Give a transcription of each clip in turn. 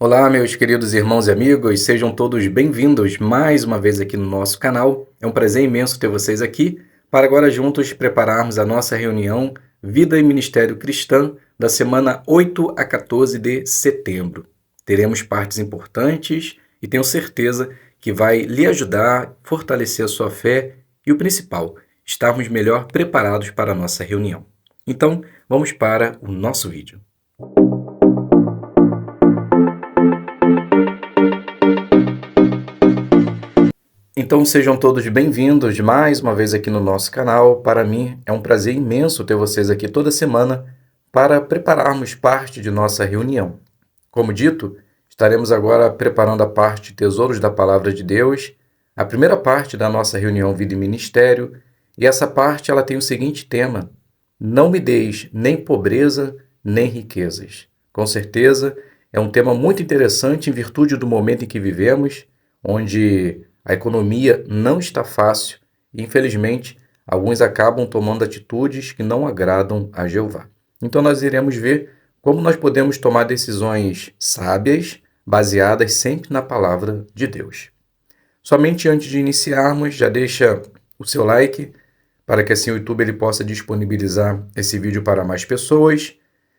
Olá, meus queridos irmãos e amigos, sejam todos bem-vindos mais uma vez aqui no nosso canal. É um prazer imenso ter vocês aqui para agora juntos prepararmos a nossa reunião Vida e Ministério Cristã da semana 8 a 14 de setembro. Teremos partes importantes e tenho certeza que vai lhe ajudar, fortalecer a sua fé e o principal, estarmos melhor preparados para a nossa reunião. Então, vamos para o nosso vídeo. Então sejam todos bem-vindos mais uma vez aqui no nosso canal. Para mim é um prazer imenso ter vocês aqui toda semana para prepararmos parte de nossa reunião. Como dito, estaremos agora preparando a parte Tesouros da Palavra de Deus, a primeira parte da nossa reunião Vida e Ministério, e essa parte ela tem o seguinte tema: Não me deis nem pobreza, nem riquezas. Com certeza é um tema muito interessante em virtude do momento em que vivemos, onde a economia não está fácil e, infelizmente, alguns acabam tomando atitudes que não agradam a Jeová. Então, nós iremos ver como nós podemos tomar decisões sábias, baseadas sempre na palavra de Deus. Somente antes de iniciarmos, já deixa o seu like, para que assim o YouTube ele possa disponibilizar esse vídeo para mais pessoas.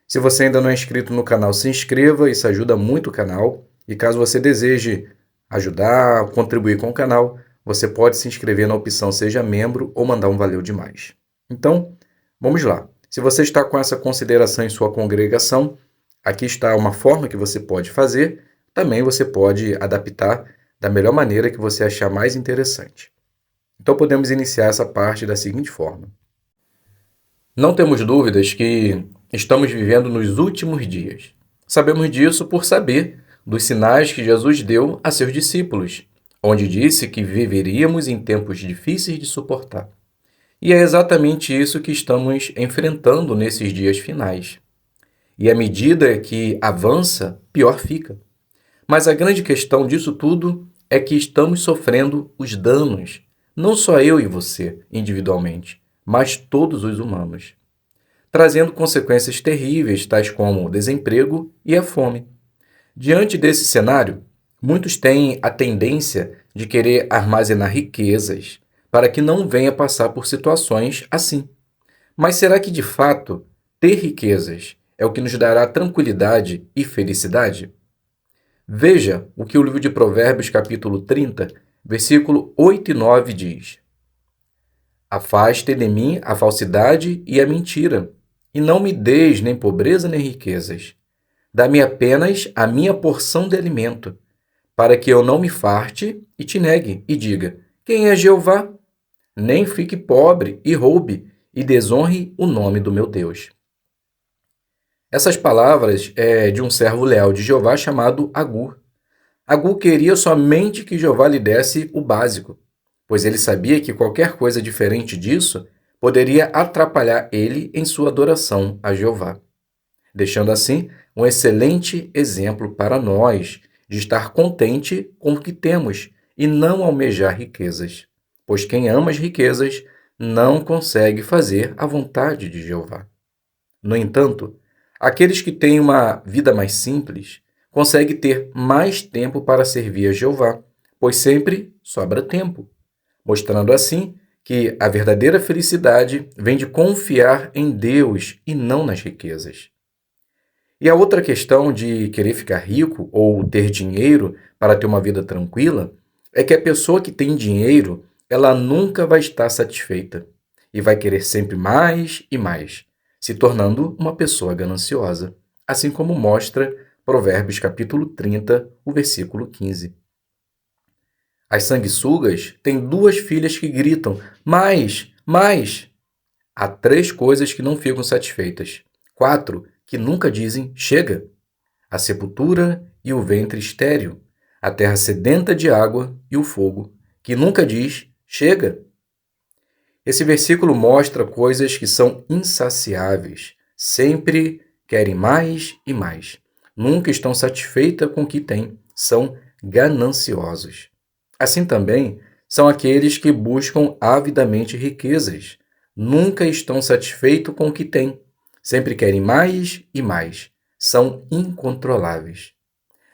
Se você ainda não é inscrito no canal, se inscreva, isso ajuda muito o canal. E caso você deseje ajudar, contribuir com o canal, você pode se inscrever na opção Seja Membro ou mandar um valeu demais. Então, vamos lá. Se você está com essa consideração em sua congregação, aqui está uma forma que você pode fazer. Também você pode adaptar da melhor maneira que você achar mais interessante. Então, podemos iniciar essa parte da seguinte forma. Não temos dúvidas que estamos vivendo nos últimos dias. Sabemos disso por saber dos sinais que Jesus deu a seus discípulos, onde disse que viveríamos em tempos difíceis de suportar. E é exatamente isso que estamos enfrentando nesses dias finais. E à medida que avança, pior fica. Mas a grande questão disso tudo é que estamos sofrendo os danos, não só eu e você, individualmente, mas todos os humanos, trazendo consequências terríveis, tais como o desemprego e a fome. Diante desse cenário, muitos têm a tendência de querer armazenar riquezas para que não venha passar por situações assim. Mas será que de fato ter riquezas é o que nos dará tranquilidade e felicidade? Veja o que o livro de Provérbios, capítulo 30, versículo 8 e 9 diz: Afaste de mim a falsidade e a mentira, e não me deis nem pobreza nem riquezas. Dá-me apenas a minha porção de alimento, para que eu não me farte e te negue, e diga: Quem é Jeová? Nem fique pobre e roube, e desonre o nome do meu Deus. Essas palavras é de um servo leal de Jeová chamado Agur. Agur queria somente que Jeová lhe desse o básico, pois ele sabia que qualquer coisa diferente disso poderia atrapalhar ele em sua adoração a Jeová, deixando assim um excelente exemplo para nós de estar contente com o que temos e não almejar riquezas, pois quem ama as riquezas não consegue fazer a vontade de Jeová. No entanto, aqueles que têm uma vida mais simples conseguem ter mais tempo para servir a Jeová, pois sempre sobra tempo, mostrando assim que a verdadeira felicidade vem de confiar em Deus e não nas riquezas. E a outra questão de querer ficar rico ou ter dinheiro para ter uma vida tranquila é que a pessoa que tem dinheiro, ela nunca vai estar satisfeita e vai querer sempre mais e mais, se tornando uma pessoa gananciosa, assim como mostra Provérbios capítulo 30, o versículo 15. As sanguessugas têm 2 filhas que gritam: mais, mais. Há 3 coisas que não ficam satisfeitas. 4 que nunca dizem chega: a sepultura e o ventre estéril, a terra sedenta de água e o fogo, que nunca diz chega. Esse versículo mostra coisas que são insaciáveis, sempre querem mais e mais, nunca estão satisfeitas com o que têm, são gananciosos. Assim também são aqueles que buscam avidamente riquezas, nunca estão satisfeitos com o que têm, sempre querem mais e mais, são incontroláveis.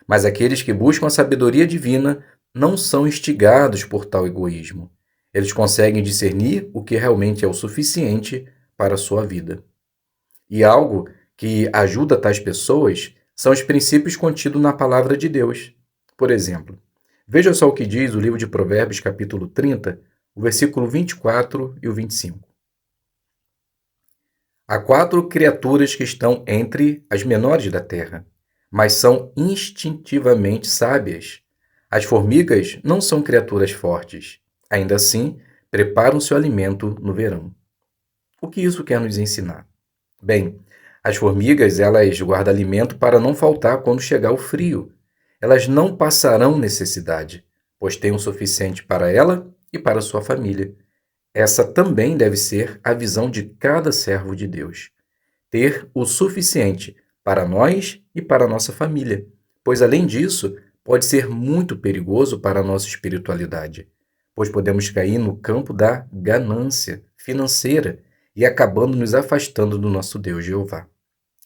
Mas aqueles que buscam a sabedoria divina não são instigados por tal egoísmo. Eles conseguem discernir o que realmente é o suficiente para a sua vida. E algo que ajuda tais pessoas são os princípios contidos na palavra de Deus. Por exemplo, veja só o que diz o livro de Provérbios, capítulo 30, o versículo 24 e o 25. Há 4 criaturas que estão entre as menores da terra, mas são instintivamente sábias. As formigas não são criaturas fortes. Ainda assim, preparam seu alimento no verão. O que isso quer nos ensinar? Bem, as formigas, elas guardam alimento para não faltar quando chegar o frio. Elas não passarão necessidade, pois têm o suficiente para ela e para sua família. Essa também deve ser a visão de cada servo de Deus. Ter o suficiente para nós e para a nossa família, pois além disso, pode ser muito perigoso para a nossa espiritualidade, pois podemos cair no campo da ganância financeira e acabando nos afastando do nosso Deus Jeová.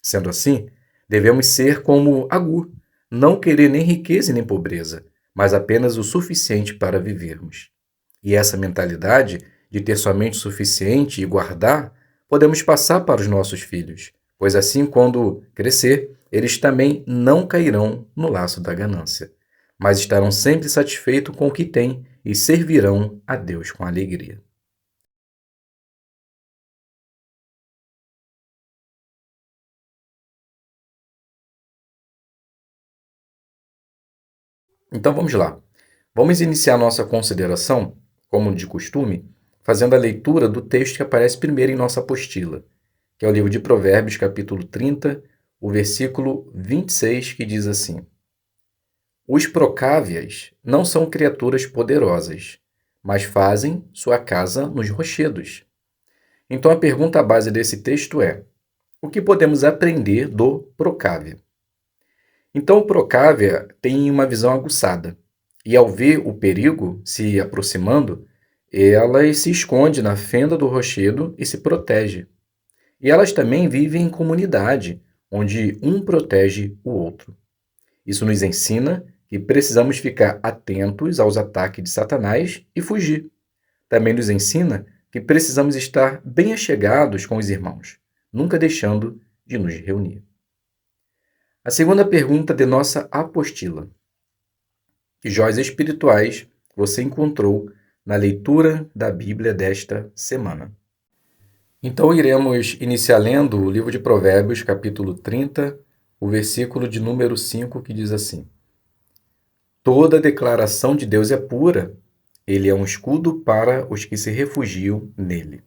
Sendo assim, devemos ser como Agur, não querer nem riqueza e nem pobreza, mas apenas o suficiente para vivermos. E essa mentalidade de ter somente o suficiente e guardar, podemos passar para os nossos filhos, pois assim, quando crescer, eles também não cairão no laço da ganância, mas estarão sempre satisfeitos com o que têm e servirão a Deus com alegria. Então vamos lá. Vamos iniciar nossa consideração, como de costume, fazendo a leitura do texto que aparece primeiro em nossa apostila, que é o livro de Provérbios, capítulo 30, o versículo 26, que diz assim: Os procávias não são criaturas poderosas, mas fazem sua casa nos rochedos. Então a pergunta à base desse texto é: o que podemos aprender do procávia? Então o procávia tem uma visão aguçada, e ao ver o perigo se aproximando, ela se esconde na fenda do rochedo e se protege. E elas também vivem em comunidade, onde um protege o outro. Isso nos ensina que precisamos ficar atentos aos ataques de Satanás e fugir. Também nos ensina que precisamos estar bem achegados com os irmãos, nunca deixando de nos reunir. A segunda pergunta de nossa apostila: que joias espirituais você encontrou na leitura da Bíblia desta semana? Então iremos iniciar lendo o livro de Provérbios, capítulo 30, o versículo de número 5, que diz assim: Toda declaração de Deus é pura, ele é um escudo para os que se refugiam nele.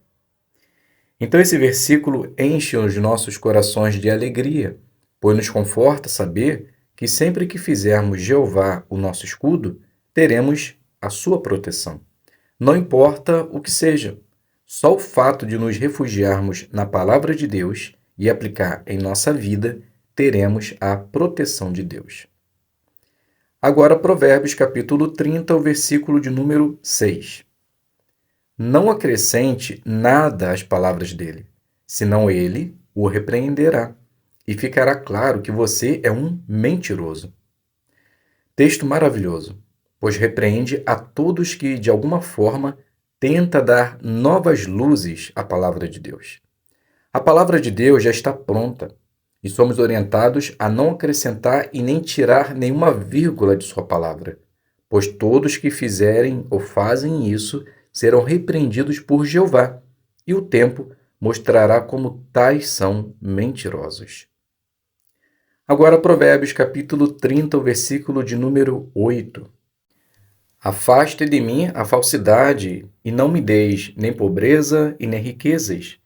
Então esse versículo enche os nossos corações de alegria, pois nos conforta saber que sempre que fizermos Jeová o nosso escudo, teremos a sua proteção. Não importa o que seja, só o fato de nos refugiarmos na palavra de Deus e aplicar em nossa vida, teremos a proteção de Deus. Agora, Provérbios, capítulo 30, o versículo de número 6. Não acrescente nada às palavras dele, senão ele o repreenderá, e ficará claro que você é um mentiroso. Texto maravilhoso, pois repreende a todos que, de alguma forma, tenta dar novas luzes à palavra de Deus. A palavra de Deus já está pronta e somos orientados a não acrescentar e nem tirar nenhuma vírgula de sua palavra, pois todos que fizerem ou fazem isso serão repreendidos por Jeová, e o tempo mostrará como tais são mentirosos. Agora Provérbios capítulo 30, o versículo de número 8. Afaste de mim a falsidade, e não me deis nem pobreza e nem riquezas.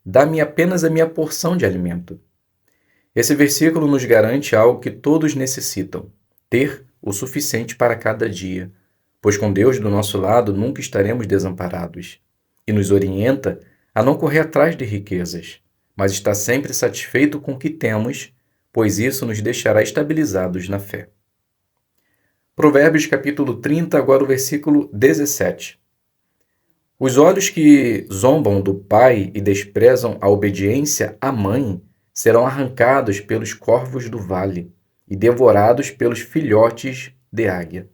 Dá-me apenas a minha porção de alimento. Esse versículo nos garante algo que todos necessitam: ter o suficiente para cada dia, pois com Deus do nosso lado nunca estaremos desamparados. E nos orienta a não correr atrás de riquezas, mas estar sempre satisfeito com o que temos, pois isso nos deixará estabilizados na fé. Provérbios capítulo 30, agora o versículo 17. Os olhos que zombam do pai e desprezam a obediência à mãe serão arrancados pelos corvos do vale, e devorados pelos filhotes de águia.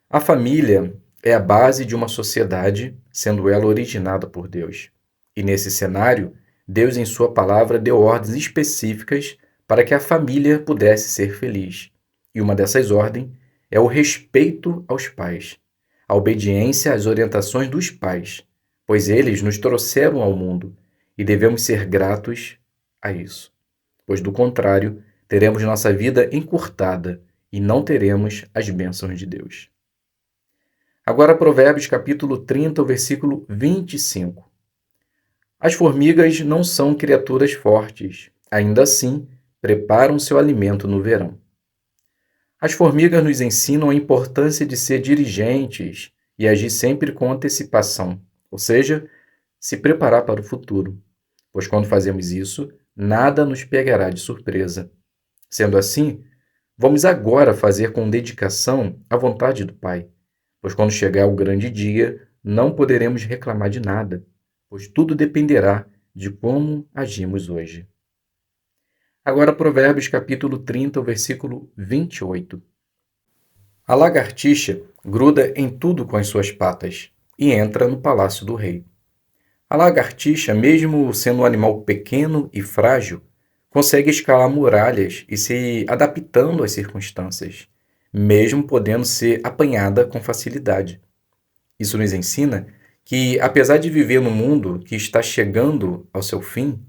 A família é a base de uma sociedade, sendo ela originada por Deus. E nesse cenário, Deus, em Sua palavra, deu ordens específicas para que a família pudesse ser feliz. E uma dessas ordens é o respeito aos pais, a obediência às orientações dos pais, pois eles nos trouxeram ao mundo e devemos ser gratos a isso. Pois, do contrário, teremos nossa vida encurtada e não teremos as bênçãos de Deus. Agora, Provérbios capítulo 30, versículo 25. As formigas não são criaturas fortes, ainda assim preparam seu alimento no verão. As formigas nos ensinam a importância de ser diligentes e agir sempre com antecipação, ou seja, se preparar para o futuro, pois quando fazemos isso, nada nos pegará de surpresa. Sendo assim, vamos agora fazer com dedicação a vontade do Pai, pois quando chegar o grande dia, não poderemos reclamar de nada, pois tudo dependerá de como agimos hoje. Agora, Provérbios capítulo 30, versículo 28. A lagartixa gruda em tudo com as suas patas e entra no palácio do rei. A lagartixa, mesmo sendo um animal pequeno e frágil, consegue escalar muralhas e se adaptando às circunstâncias, mesmo podendo ser apanhada com facilidade. Isso nos ensina que, apesar de viver num mundo que está chegando ao seu fim,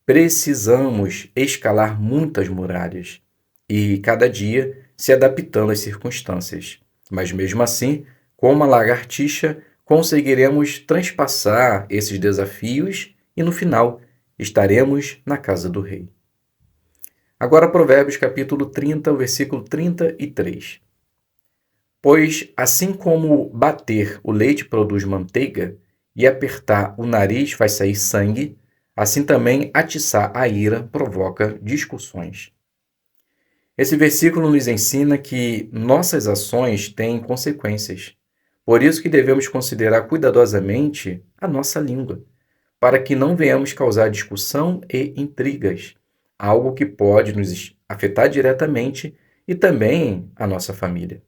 precisamos escalar muitas muralhas e, cada dia, se adaptando às circunstâncias. Mas, mesmo assim, como a lagartixa, conseguiremos transpassar esses desafios e, no final, estaremos na casa do rei. Agora, Provérbios capítulo 30, versículo 33. Pois, assim como bater o leite produz manteiga e apertar o nariz faz sair sangue, assim também atiçar a ira provoca discussões. Esse versículo nos ensina que nossas ações têm consequências. Por isso que devemos considerar cuidadosamente a nossa língua, para que não venhamos causar discussão e intrigas, algo que pode nos afetar diretamente e também a nossa família.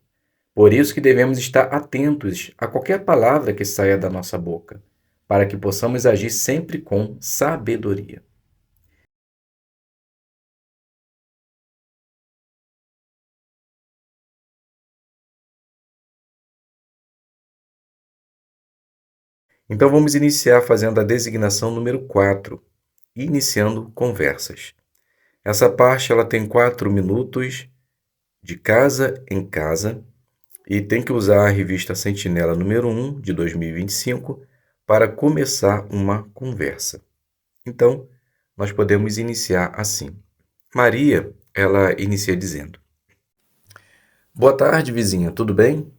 Por isso que devemos estar atentos a qualquer palavra que saia da nossa boca, para que possamos agir sempre com sabedoria. Então vamos iniciar fazendo a designação número 4, iniciando conversas. Essa parte ela tem 4 minutos de casa em casa e tem que usar a revista Sentinela número 1 de 2025 para começar uma conversa. Então, nós podemos iniciar assim. Maria, ela inicia dizendo: Boa tarde, vizinha, tudo bem?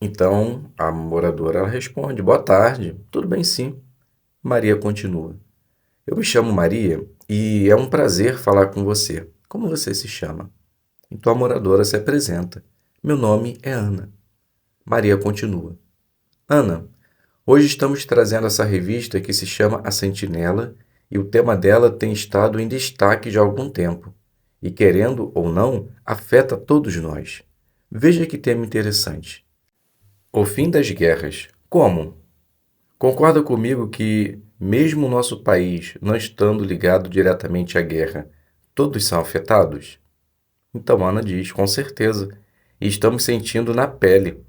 Então, a moradora ela responde: Boa tarde, tudo bem sim. Maria continua: Eu me chamo Maria e é um prazer falar com você. Como você se chama? Então a moradora se apresenta: Meu nome é Ana. Maria continua: Ana, hoje estamos trazendo essa revista que se chama A Sentinela e o tema dela tem estado em destaque já há algum tempo. E querendo ou não, afeta todos nós. Veja que tema interessante. O fim das guerras. Como? Concorda comigo que, mesmo o nosso país não estando ligado diretamente à guerra, todos são afetados? Então Ana diz, com certeza, e estamos sentindo na pele.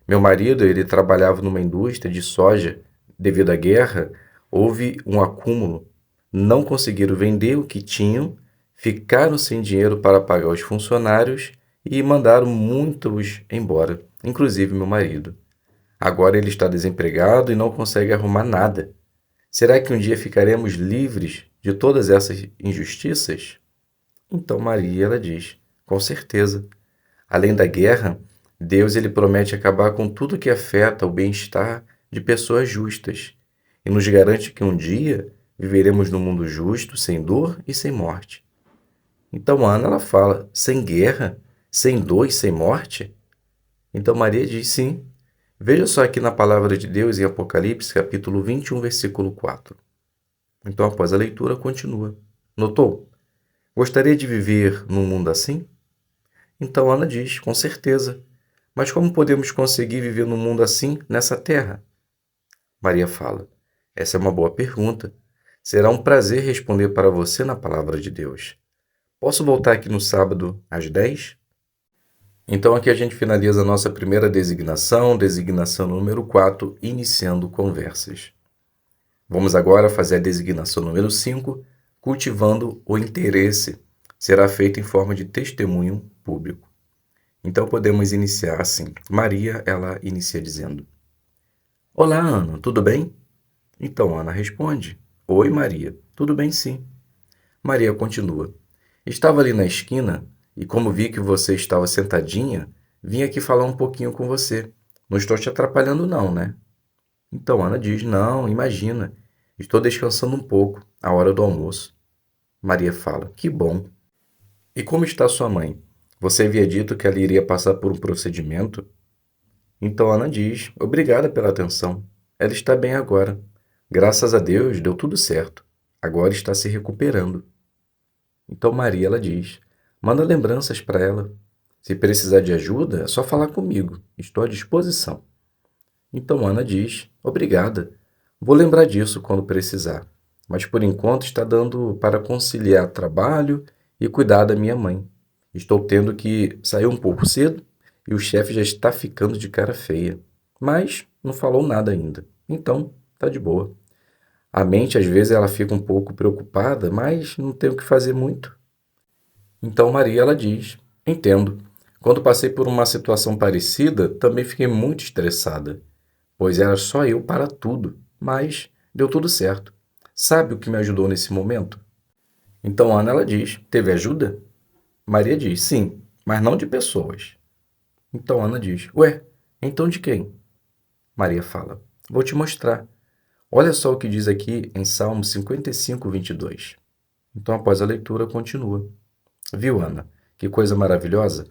Meu marido, ele trabalhava numa indústria de soja. Devido à guerra, houve um acúmulo. Não conseguiram vender o que tinham, ficaram sem dinheiro para pagar os funcionários e mandaram muitos embora, inclusive meu marido. Agora ele está desempregado e não consegue arrumar nada. Será que um dia ficaremos livres de todas essas injustiças? Então Maria, ela diz, com certeza. Além da guerra, Deus ele promete acabar com tudo que afeta o bem-estar de pessoas justas e nos garante que um dia viveremos num mundo justo, sem dor e sem morte. Então Ana ela fala, sem guerra, sem dor e sem morte? Então Maria diz sim. Veja só aqui na palavra de Deus em Apocalipse, capítulo 21, versículo 4. Então, após a leitura, continua. Notou? Gostaria de viver num mundo assim? Então Ana diz, com certeza. Mas como podemos conseguir viver num mundo assim, nessa terra? Maria fala, essa é uma boa pergunta. Será um prazer responder para você na palavra de Deus. Posso voltar aqui no sábado às 10? Então aqui a gente finaliza a nossa primeira designação número 4, iniciando conversas. Vamos agora fazer a designação número 5, cultivando o interesse. Será feita em forma de testemunho público. Então podemos iniciar assim. Maria, ela inicia dizendo: Olá, Ana, tudo bem? Então Ana responde: Oi, Maria, tudo bem sim. Maria continua: Estava ali na esquina e, como vi que você estava sentadinha, vim aqui falar um pouquinho com você. Não estou te atrapalhando, não, né? Então Ana diz: Não, imagina. Estou descansando um pouco, a hora do almoço. Maria fala: Que bom. E como está sua mãe? Você havia dito que ela iria passar por um procedimento? Então Ana diz: Obrigada pela atenção. Ela está bem agora. Graças a Deus, deu tudo certo. Agora está se recuperando. Então Maria, ela diz: Manda lembranças para ela. Se precisar de ajuda, é só falar comigo. Estou à disposição. Então Ana diz: Obrigada. Vou lembrar disso quando precisar. Mas por enquanto está dando para conciliar trabalho e cuidar da minha mãe. Estou tendo que sair um pouco cedo e o chefe já está ficando de cara feia. Mas não falou nada ainda. Então, tá de boa. A mente às vezes ela fica um pouco preocupada, mas não tem o que fazer muito. Então Maria, ela diz: Entendo. Quando passei por uma situação parecida, também fiquei muito estressada, pois era só eu para tudo, mas deu tudo certo. Sabe o que me ajudou nesse momento? Então Ana, ela diz: Teve ajuda? Maria diz: Sim, mas não de pessoas. Então Ana diz: Ué, então de quem? Maria fala: Vou te mostrar. Olha só o que diz aqui em Salmo 55, 22. Então, após a leitura, continua. Viu, Ana? Que coisa maravilhosa?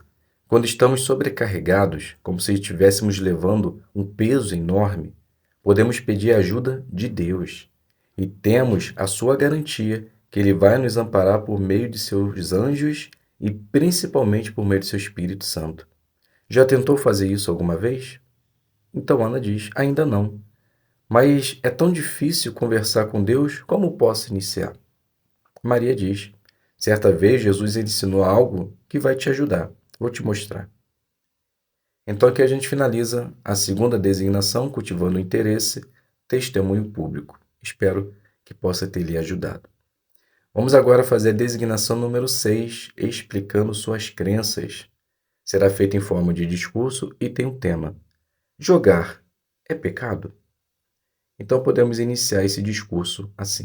Quando estamos sobrecarregados, como se estivéssemos levando um peso enorme, podemos pedir a ajuda de Deus. E temos a sua garantia que Ele vai nos amparar por meio de seus anjos e principalmente por meio de seu Espírito Santo. Já tentou fazer isso alguma vez? Então Ana diz: Ainda não. Mas é tão difícil conversar com Deus, como posso iniciar? Maria diz: Certa vez Jesus ensinou algo que vai te ajudar. Vou te mostrar. Então aqui a gente finaliza a segunda designação, cultivando o interesse, testemunho público. Espero que possa ter lhe ajudado. Vamos agora fazer a designação número 6, explicando suas crenças. Será feita em forma de discurso e tem um tema: Jogar é pecado? Então podemos iniciar esse discurso assim.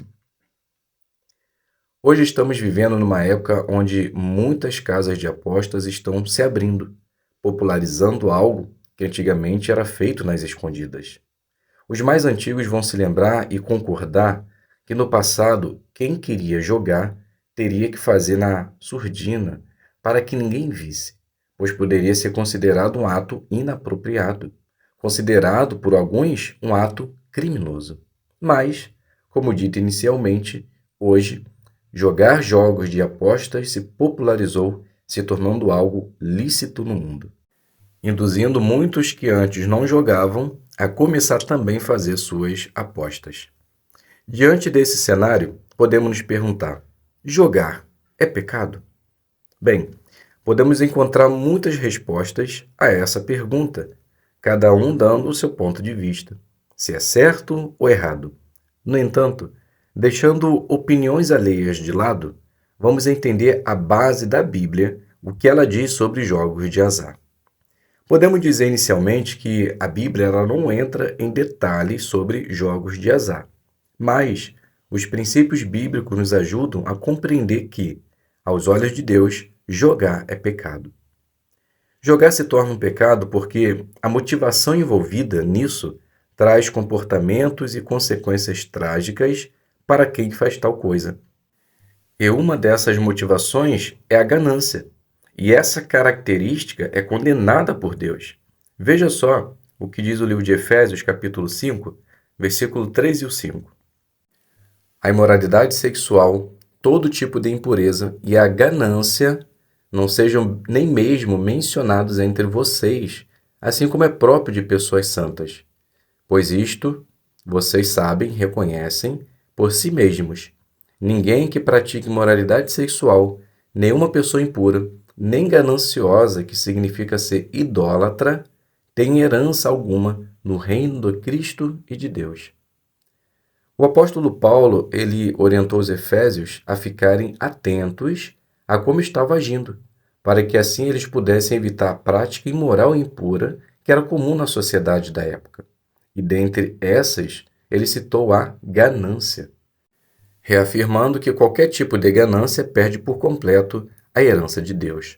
Hoje estamos vivendo numa época onde muitas casas de apostas estão se abrindo, popularizando algo que antigamente era feito nas escondidas. Os mais antigos vão se lembrar e concordar que no passado quem queria jogar teria que fazer na surdina para que ninguém visse, pois poderia ser considerado um ato inapropriado, considerado por alguns um ato criminoso. Mas, como dito inicialmente, hoje jogar jogos de apostas se popularizou, se tornando algo lícito no mundo, induzindo muitos que antes não jogavam a começar também a fazer suas apostas. Diante desse cenário, podemos nos perguntar: jogar é pecado? Bem, podemos encontrar muitas respostas a essa pergunta, cada um dando o seu ponto de vista, se é certo ou errado. No entanto, deixando opiniões alheias de lado, vamos entender a base da Bíblia, o que ela diz sobre jogos de azar. Podemos dizer inicialmente que a Bíblia ela não entra em detalhes sobre jogos de azar, mas os princípios bíblicos nos ajudam a compreender que, aos olhos de Deus, jogar é pecado. Jogar se torna um pecado porque a motivação envolvida nisso traz comportamentos e consequências trágicas para quem faz tal coisa. E uma dessas motivações é a ganância. E essa característica é condenada por Deus. Veja só o que diz o livro de Efésios, capítulo 5, versículo 3 e o 5. A imoralidade sexual, todo tipo de impureza e a ganância não sejam nem mesmo mencionados entre vocês, assim como é próprio de pessoas santas. Pois isto vocês sabem, reconhecem por si mesmos. Ninguém que pratique moralidade sexual, nenhuma pessoa impura, nem gananciosa, que significa ser idólatra, tem herança alguma no reino do Cristo e de Deus. O apóstolo Paulo, ele orientou os efésios a ficarem atentos a como estava agindo, para que assim eles pudessem evitar a prática imoral e impura que era comum na sociedade da época. E dentre essas, ele citou a ganância, reafirmando que qualquer tipo de ganância perde por completo a herança de Deus.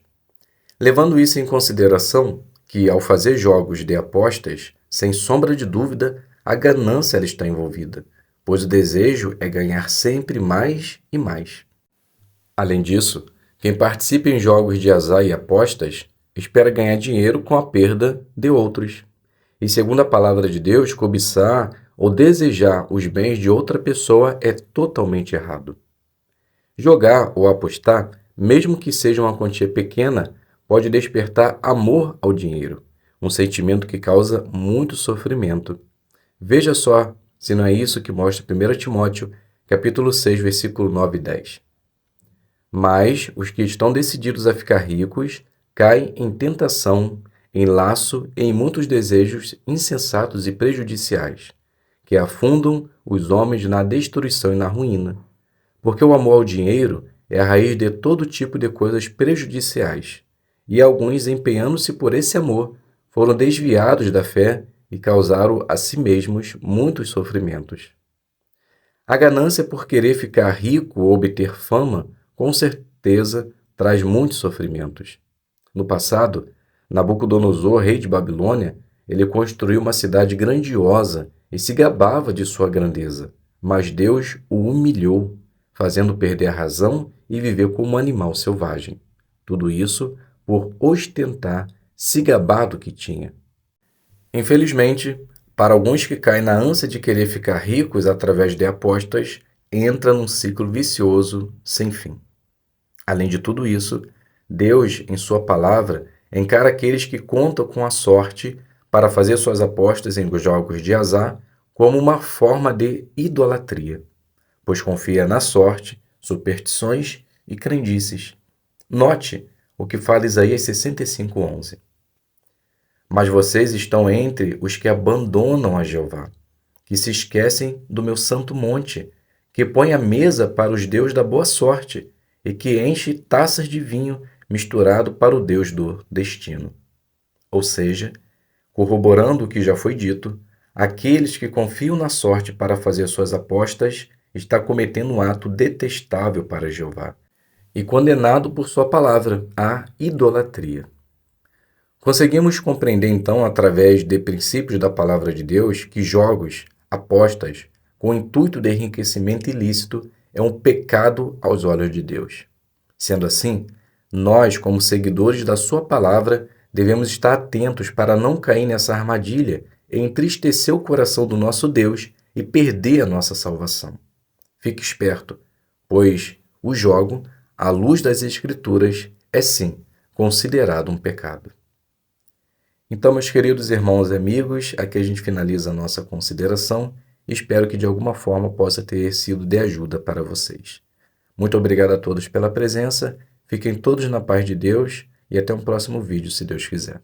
Levando isso em consideração, que ao fazer jogos de apostas, sem sombra de dúvida, a ganância ela está envolvida, pois o desejo é ganhar sempre mais e mais. Além disso, quem participa em jogos de azar e apostas espera ganhar dinheiro com a perda de outros. E segundo a palavra de Deus, cobiçar ou desejar os bens de outra pessoa é totalmente errado. Jogar ou apostar, mesmo que seja uma quantia pequena, pode despertar amor ao dinheiro, um sentimento que causa muito sofrimento. Veja só se não é isso que mostra 1 Timóteo, capítulo 6, versículo 9 e 10. Mas os que estão decididos a ficar ricos caem em tentação, em laço e em muitos desejos insensatos e prejudiciais, que afundam os homens na destruição e na ruína. Porque o amor ao dinheiro é a raiz de todo tipo de coisas prejudiciais, e alguns, empenhando-se por esse amor, foram desviados da fé e causaram a si mesmos muitos sofrimentos. A ganância por querer ficar rico ou obter fama, com certeza, traz muitos sofrimentos. No passado, Nabucodonosor, rei de Babilônia, ele construiu uma cidade grandiosa e se gabava de sua grandeza, mas Deus o humilhou, fazendo perder a razão e viver como um animal selvagem. Tudo isso por ostentar, se gabar do que tinha. Infelizmente, para alguns que caem na ânsia de querer ficar ricos através de apostas, entra num ciclo vicioso sem fim. Além de tudo isso, Deus, em sua palavra, encara aqueles que contam com a sorte para fazer suas apostas em jogos de azar como uma forma de idolatria, pois confia na sorte, superstições e crendices. Note o que fala Isaías 65:11. Mas vocês estão entre os que abandonam a Jeová, que se esquecem do meu santo monte, que põe a mesa para os deuses da boa sorte e que enche taças de vinho misturado para o Deus do destino. Ou seja, corroborando o que já foi dito, aqueles que confiam na sorte para fazer suas apostas está cometendo um ato detestável para Jeová e condenado por sua palavra, a idolatria. Conseguimos compreender então, através de princípios da palavra de Deus, que jogos, apostas, com o intuito de enriquecimento ilícito, é um pecado aos olhos de Deus. Sendo assim, nós, como seguidores da sua palavra, devemos estar atentos para não cair nessa armadilha e entristecer o coração do nosso Deus e perder a nossa salvação. Fique esperto, pois o jogo, à luz das Escrituras, é sim considerado um pecado. Então, meus queridos irmãos e amigos, aqui a gente finaliza a nossa consideração e espero que de alguma forma possa ter sido de ajuda para vocês. Muito obrigado a todos pela presença, fiquem todos na paz de Deus e até um próximo vídeo, se Deus quiser.